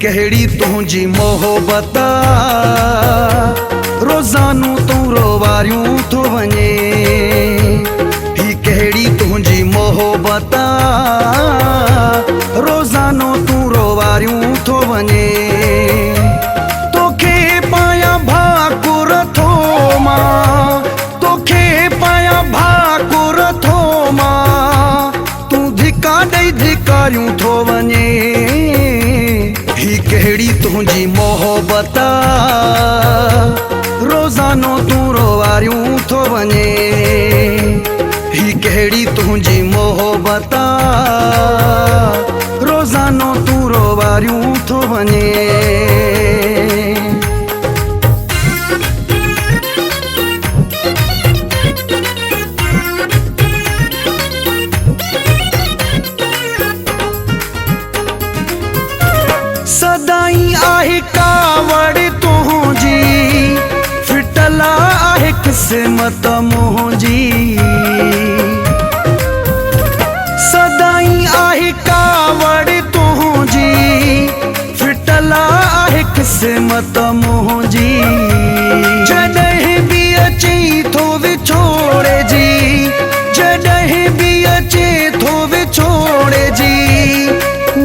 कहिड़ी तुंहिंजी मोहबत रोज़ानो तूं रोवारियूं थो वञे। ही कहिड़ी तुंहिंजी मोहबत रोज़ानो तूं रोवारियूं थो वञे। तोखे पायां भाकुर थो मां, तोखे पायां भाकुर थो मां, तूं धिका ॾेई धिकारियूं थो वञे। ही कहिड़ी तुंहिंजी मोहबत रोज़ानो तूं रोवारियूं थो वञे। ही कहिड़ी तुंहिंजी मोहबत रोज़ानो तूं रोवारियूं थो वञे। सदाई आहे कावड़ तुंहिंजी, फिटल आहे क़िस्मत मुंहिंजी। सदाई आहे कावड़ तुंहिंजी, फिटल आहे क़िस्मत मुंहिंजी। जॾहिं बि अचे थो विछोड़े जी, जॾहिं बि अचे थो विछोड़े जी,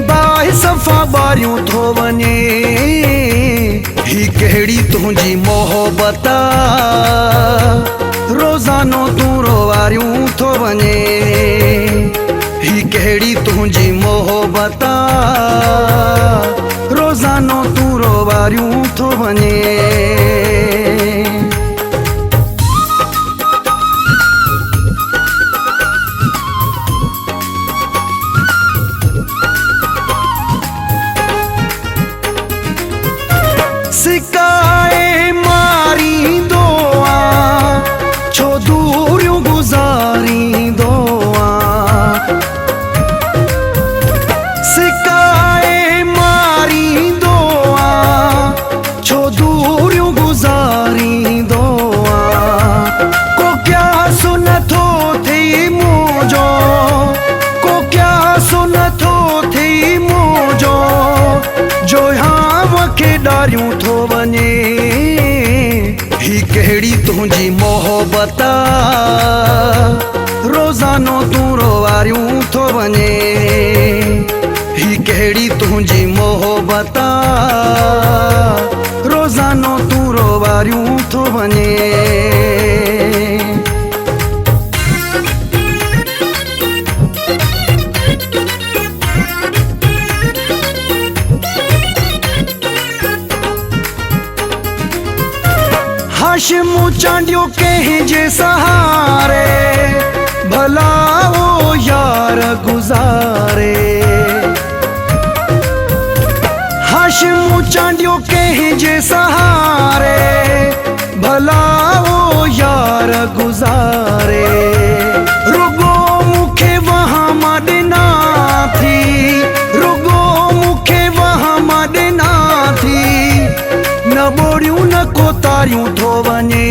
बाहि सफ़ा ॿारियूं थो वञे। ही कहिड़ी तुंहिंजी मोहबत रोज़ानो तूं रोवारियूं थो वञे। ही कहिड़ी तुंहिंजी मोहबत रोज़ानो तूं रोवारियूं थो वञे। सिकाए मारींदो आं, छो दूरियूं गुज़ारींदो आं। सिकाए मारींदो आं, छो दूरियूं गुज़ारींदो आं। को क्यास नथो थी मुंहिंजो, को क्यास नथो थी मुंहिंजो, जो खे ॾारियूं थो वञे। ही कहिड़ी तुंहिंजी मोहबत रोज़ानो तूं रोवारियूं थो वञे। ही कहिड़ी तुंहिंजी मोहबत रोज़ानो तूं रोवारियूं थो वञे। हाशिमु चांडियो कंहिंजे सहारे, भला वो यार गुज़ारे। हाशिमु चांडियो कंहिंजे सहारे, भला वो यार गुज़ारे। रुगो मूंखे वहां मां ॾिना थी, रुगो मूंखे वहां मां ॾिना थी, न ॿोड़ियूं न कोतारियूं थो वञे।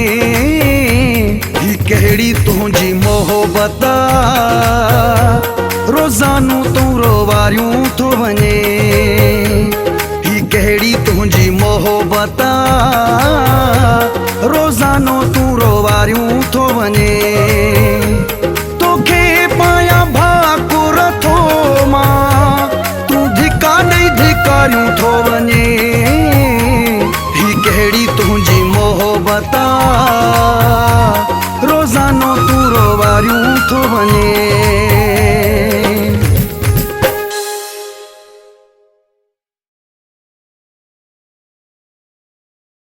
ही कहिड़ी तुंहिंजी मोहबत रोज़ानो तूं रोवारियूं थो वञे। ही कहिड़ी तुंहिंजी मोहबत रोज़ानो तूं रोवारियूं थो वञे। तोखे पायां भाकुर थो मां, तूं धिका ॾेई धिकारियूं थो वञे। ही कहिड़ी तुंहिंजी मोहबत रोज़ानो तूं रोवारियूं थो वञे।